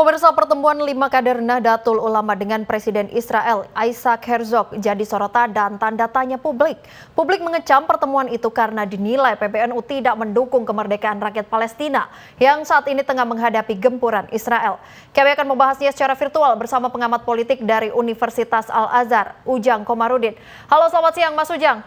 Pemirsa, pertemuan 5 kader Nahdlatul Ulama dengan Presiden Israel Isaac Herzog jadi sorotan dan tanda tanya publik. Publik mengecam pertemuan itu karena dinilai PBNU tidak mendukung kemerdekaan rakyat Palestina yang saat ini tengah menghadapi gempuran Israel. Kami akan membahasnya secara virtual bersama pengamat politik dari Universitas Al-Azhar, Ujang Komarudin. Halo, selamat siang Mas Ujang.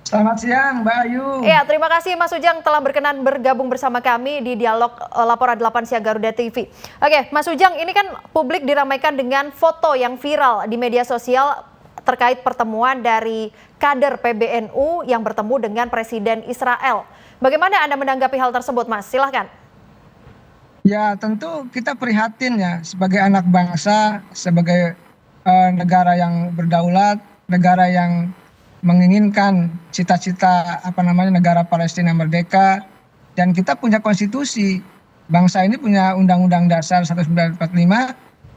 Selamat siang, Mbak Ayu. Ya, terima kasih Mas Ujang telah berkenan bergabung bersama kami di Dialog Laporan 8 Siang Garuda TV. Oke, Mas Ujang, ini kan publik diramaikan dengan foto yang viral di media sosial terkait pertemuan dari kader PBNU yang bertemu dengan Presiden Israel. Bagaimana Anda menanggapi hal tersebut, Mas? Silahkan. Ya, tentu kita prihatin ya sebagai anak bangsa, sebagai negara yang berdaulat, negara yang menginginkan cita-cita negara Palestina merdeka, dan kita punya konstitusi. Bangsa ini punya Undang-Undang Dasar 1945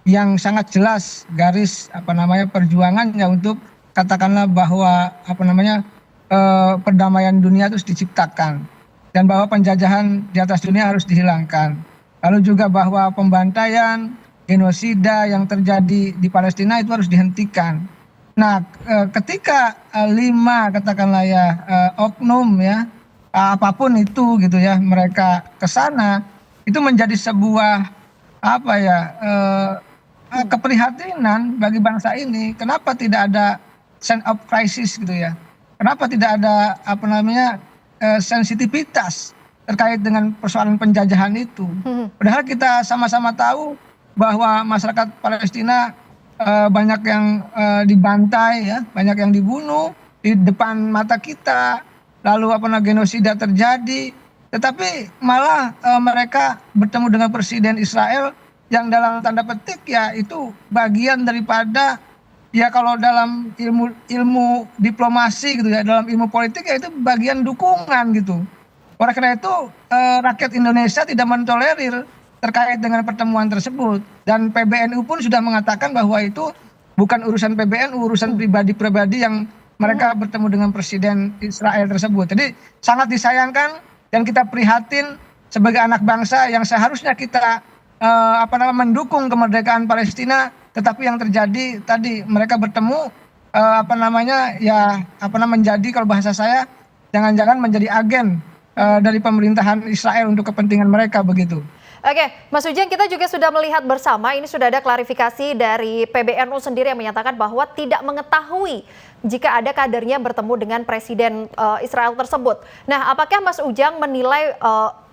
yang sangat jelas garis perjuangannya untuk katakanlah bahwa perdamaian dunia terus diciptakan, dan bahwa penjajahan di atas dunia harus dihilangkan. Lalu juga bahwa pembantaian, genosida yang terjadi di Palestina itu harus dihentikan. Nah, ketika 5 katakanlah ya oknum ya apapun itu gitu ya, mereka ke sana, itu menjadi sebuah keprihatinan bagi bangsa ini. Kenapa tidak ada sense of crisis gitu ya? Kenapa tidak ada sensitivitas terkait dengan persoalan penjajahan itu? Padahal kita sama-sama tahu bahwa masyarakat Palestina banyak yang dibantai ya, banyak yang dibunuh di depan mata kita, lalu genosida terjadi, tetapi malah mereka bertemu dengan Presiden Israel yang dalam tanda petik ya itu bagian daripada ya, kalau dalam ilmu diplomasi gitu ya, dalam ilmu politik ya itu bagian dukungan gitu. Oleh karena itu rakyat Indonesia tidak mentolerir terkait dengan pertemuan tersebut, dan PBNU pun sudah mengatakan bahwa itu bukan urusan PBNU, urusan pribadi-pribadi yang mereka bertemu dengan Presiden Israel tersebut. Jadi sangat disayangkan, dan kita prihatin sebagai anak bangsa yang seharusnya kita mendukung kemerdekaan Palestina, tetapi yang terjadi tadi mereka bertemu menjadi, kalau bahasa saya, jangan-jangan menjadi agen dari pemerintahan Israel untuk kepentingan mereka begitu. Oke, Mas Ujang, kita juga sudah melihat bersama, ini sudah ada klarifikasi dari PBNU sendiri yang menyatakan bahwa tidak mengetahui jika ada kadernya bertemu dengan Presiden Israel tersebut. Nah, apakah Mas Ujang menilai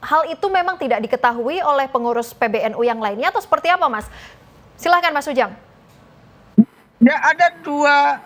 hal itu memang tidak diketahui oleh pengurus PBNU yang lainnya atau seperti apa, Mas? Silahkan Mas Ujang. Ya, ada dua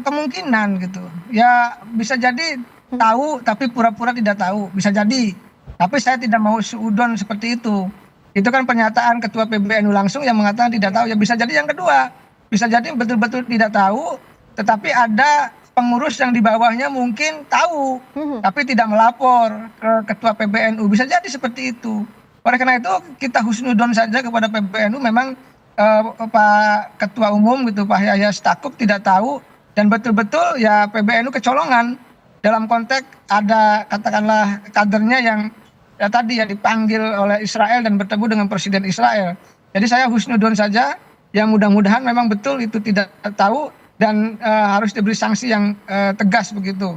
kemungkinan gitu. Ya, bisa jadi tahu tapi pura-pura tidak tahu, bisa jadi. Tapi saya tidak mau suudon seperti itu. Itu kan pernyataan Ketua PBNU langsung yang mengatakan tidak tahu. Ya bisa jadi yang kedua, bisa jadi betul-betul tidak tahu, tetapi ada pengurus yang di bawahnya mungkin tahu, tapi tidak melapor ke Ketua PBNU. Bisa jadi seperti itu. Oleh karena itu kita husnudon saja kepada PBNU. Memang Pak Ketua Umum gitu, Pak Yahya Stakuf, tidak tahu, dan betul-betul ya PBNU kecolongan dalam konteks ada katakanlah kadernya yang ya tadi ya dipanggil oleh Israel dan bertemu dengan Presiden Israel. Jadi saya husnudon saja, yang mudah-mudahan memang betul itu tidak tahu dan harus diberi sanksi yang tegas begitu.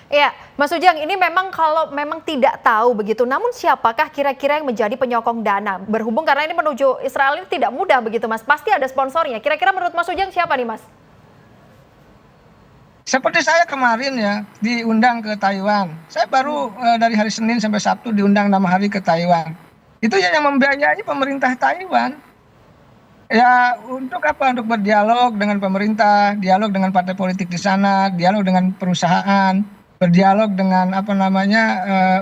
Iya, Mas Ujang, ini memang kalau memang tidak tahu begitu, namun siapakah kira-kira yang menjadi penyokong dana? Berhubung karena ini menuju Israel ini tidak mudah begitu, Mas. Pasti ada sponsornya. Kira-kira menurut Mas Ujang siapa nih, Mas? Seperti saya kemarin ya diundang ke Taiwan. Saya baru dari hari Senin sampai Sabtu diundang 6 hari ke Taiwan. Itu ya yang membiayai pemerintah Taiwan. Ya untuk apa? Untuk berdialog dengan pemerintah, dialog dengan partai politik di sana, dialog dengan perusahaan, berdialog dengan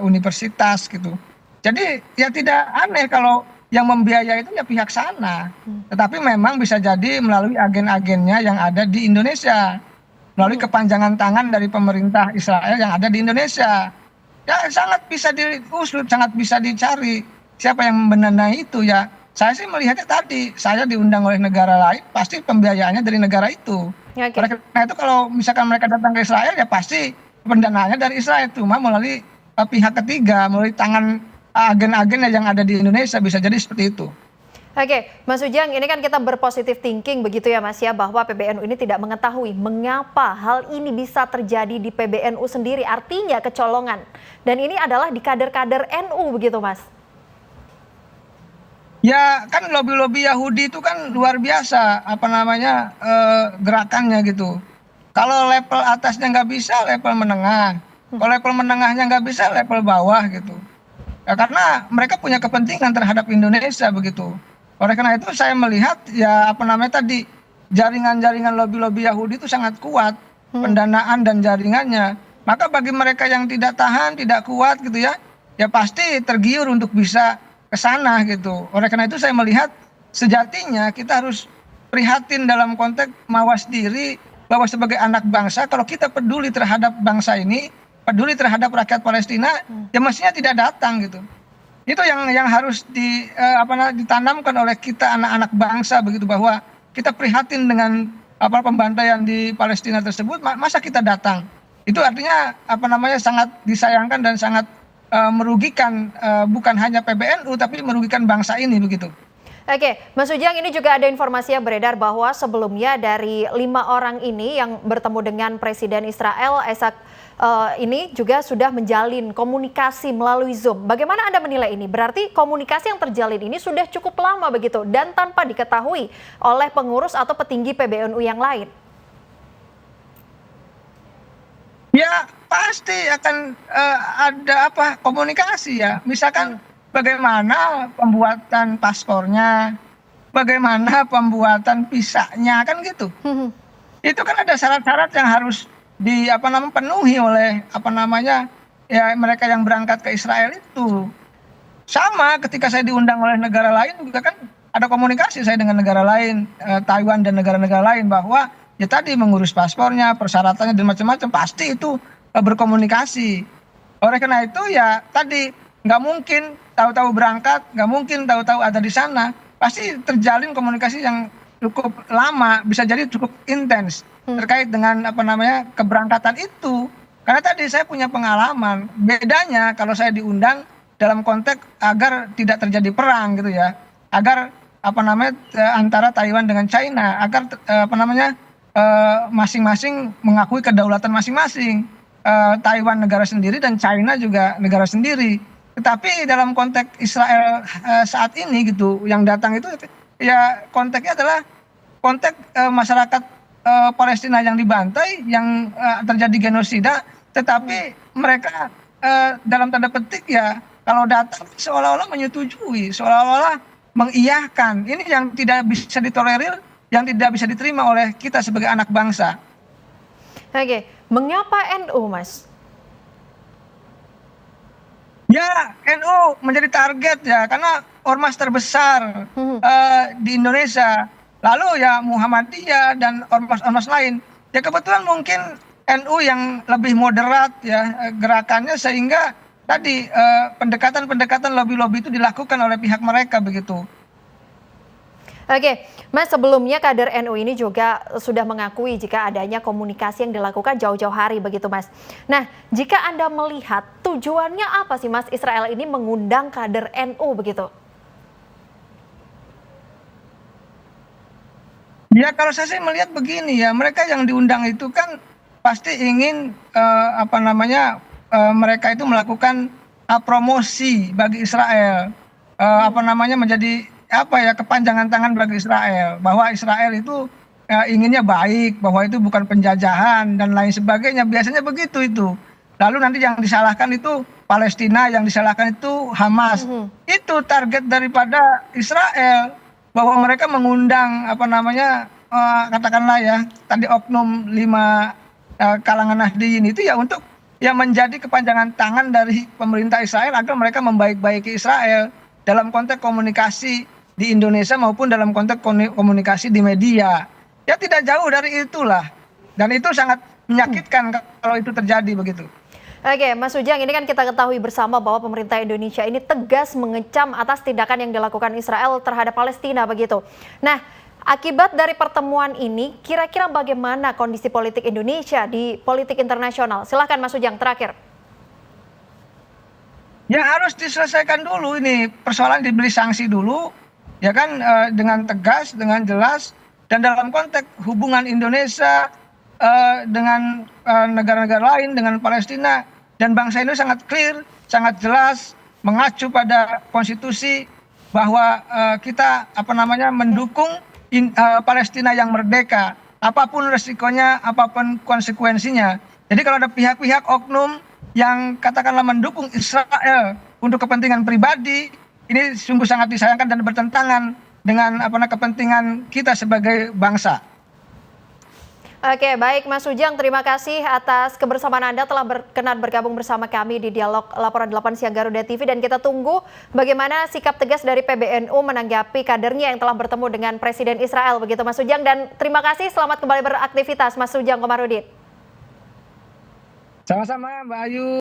universitas gitu. Jadi ya tidak aneh kalau yang membiayai itu ya pihak sana. Tetapi memang bisa jadi melalui agen-agennya yang ada di Indonesia, melalui kepanjangan tangan dari pemerintah Israel yang ada di Indonesia. Ya sangat bisa diusut, sangat bisa dicari siapa yang mendanai itu ya. Saya sih melihatnya tadi, saya diundang oleh negara lain, pasti pembiayaannya dari negara itu. Oke. Oleh karena itu kalau misalkan mereka datang ke Israel ya pasti pendanaannya dari Israel, cuma melalui pihak ketiga, melalui tangan agen-agen yang ada di Indonesia, bisa jadi seperti itu. Oke, Mas Ujang, ini kan kita berpositif thinking begitu ya Mas ya, bahwa PBNU ini tidak mengetahui mengapa hal ini bisa terjadi di PBNU sendiri, artinya kecolongan. Dan ini adalah di kader-kader NU begitu Mas. Ya kan lobi-lobi Yahudi itu kan luar biasa apa namanya gerakannya gitu. Kalau level atasnya nggak bisa, level menengah. Kalau level menengahnya nggak bisa, level bawah gitu. Ya, karena mereka punya kepentingan terhadap Indonesia begitu. Oleh karena itu saya melihat ya apa namanya tadi jaringan-jaringan lobi-lobi Yahudi itu sangat kuat pendanaan dan jaringannya. Maka bagi mereka yang tidak tahan, tidak kuat gitu ya, ya pasti tergiur untuk bisa ke sana gitu. Oleh karena itu saya melihat sejatinya kita harus prihatin dalam konteks mawas diri bahwa sebagai anak bangsa kalau kita peduli terhadap bangsa ini, peduli terhadap rakyat Palestina, ya mestinya tidak datang gitu. Itu yang harus ditanamkan oleh kita anak-anak bangsa begitu bahwa kita prihatin dengan apa pembantaian di Palestina tersebut, masa kita datang. Itu artinya apa namanya sangat disayangkan dan sangat merugikan bukan hanya PBNU tapi merugikan bangsa ini begitu. Oke, Mas Ujang, ini juga ada informasi yang beredar bahwa sebelumnya dari 5 orang ini yang bertemu dengan Presiden Israel, Isaac ini juga sudah menjalin komunikasi melalui Zoom. Bagaimana Anda menilai ini? Berarti komunikasi yang terjalin ini sudah cukup lama begitu dan tanpa diketahui oleh pengurus atau petinggi PBNU yang lain. Ya pasti akan ada apa komunikasi ya. Misalkan bagaimana pembuatan paspornya, bagaimana pembuatan visanya kan gitu. Itu kan ada syarat-syarat yang harus penuhi oleh apa namanya ya mereka yang berangkat ke Israel itu. Sama ketika saya diundang oleh negara lain juga kan ada komunikasi saya dengan negara lain, Taiwan dan negara-negara lain bahwa ya tadi mengurus paspornya, persyaratannya dan macam-macam pasti itu berkomunikasi. Oleh karena itu ya tadi nggak mungkin tahu-tahu berangkat, nggak mungkin tahu-tahu ada di sana. Pasti terjalin komunikasi yang cukup lama, bisa jadi cukup intens terkait dengan apa namanya keberangkatan itu. Karena tadi saya punya pengalaman. Bedanya kalau saya diundang dalam konteks agar tidak terjadi perang gitu ya, agar apa namanya antara Taiwan dengan China, agar apa namanya masing-masing mengakui kedaulatan masing-masing. Taiwan negara sendiri dan China juga negara sendiri. Tetapi dalam konteks Israel saat ini gitu, yang datang itu ya konteksnya adalah konteks masyarakat Palestina yang dibantai, yang terjadi genosida, tetapi mereka dalam tanda petik ya kalau datang seolah-olah menyetujui, seolah-olah mengiyahkan. Ini yang tidak bisa ditolerir, yang tidak bisa diterima oleh kita sebagai anak bangsa. Oke, mengapa NU, Mas? Ya, NU menjadi target ya, karena ormas terbesar di Indonesia. Lalu ya Muhammadiyah dan ormas-ormas lain. Ya kebetulan mungkin NU yang lebih moderat ya gerakannya sehingga tadi pendekatan-pendekatan lobby-lobby itu dilakukan oleh pihak mereka begitu. Oke, Mas, sebelumnya kader NU ini juga sudah mengakui jika adanya komunikasi yang dilakukan jauh-jauh hari begitu, Mas. Nah, jika Anda melihat tujuannya apa sih, Mas, Israel ini mengundang kader NU begitu? Ya kalau saya sih melihat begini ya, mereka yang diundang itu kan pasti ingin mereka itu melakukan promosi bagi Israel, menjadi kepanjangan tangan bagi Israel, bahwa Israel itu inginnya baik, bahwa itu bukan penjajahan dan lain sebagainya. Biasanya begitu itu. Lalu nanti yang disalahkan itu Palestina, yang disalahkan itu Hamas. Itu target daripada Israel, bahwa mereka mengundang katakanlah ya tadi oknum 5 kalangan Nahdliyin itu ya untuk yang menjadi kepanjangan tangan dari pemerintah Israel agar mereka membaik-baiki Israel dalam konteks komunikasi di Indonesia maupun dalam konteks komunikasi di media. Ya tidak jauh dari itulah. Dan itu sangat menyakitkan kalau itu terjadi begitu. Oke, Mas Ujang, ini kan kita ketahui bersama bahwa pemerintah Indonesia ini tegas mengecam atas tindakan yang dilakukan Israel terhadap Palestina begitu. Nah, akibat dari pertemuan ini, kira-kira bagaimana kondisi politik Indonesia di politik internasional? Silahkan Mas Ujang, terakhir. Ya harus diselesaikan dulu ini persoalan, diberi sanksi dulu. ya kan, dengan tegas, dengan jelas, dan dalam konteks hubungan Indonesia dengan negara-negara lain, dengan Palestina dan bangsa ini sangat clear, sangat jelas, mengacu pada konstitusi bahwa kita mendukung Palestina yang merdeka, apapun resikonya, apapun konsekuensinya. Jadi kalau ada pihak-pihak oknum yang katakanlah mendukung Israel untuk kepentingan pribadi, ini sungguh sangat disayangkan dan bertentangan dengan kepentingan kita sebagai bangsa. Oke, baik Mas Ujang, terima kasih atas kebersamaan Anda telah berkenan bergabung bersama kami di Dialog Laporan 8 Siang Garuda TV, dan kita tunggu bagaimana sikap tegas dari PBNU menanggapi kadernya yang telah bertemu dengan Presiden Israel, begitu Mas Ujang, dan terima kasih, selamat kembali beraktivitas Mas Ujang Komarudin. Sama-sama Mbak Ayu.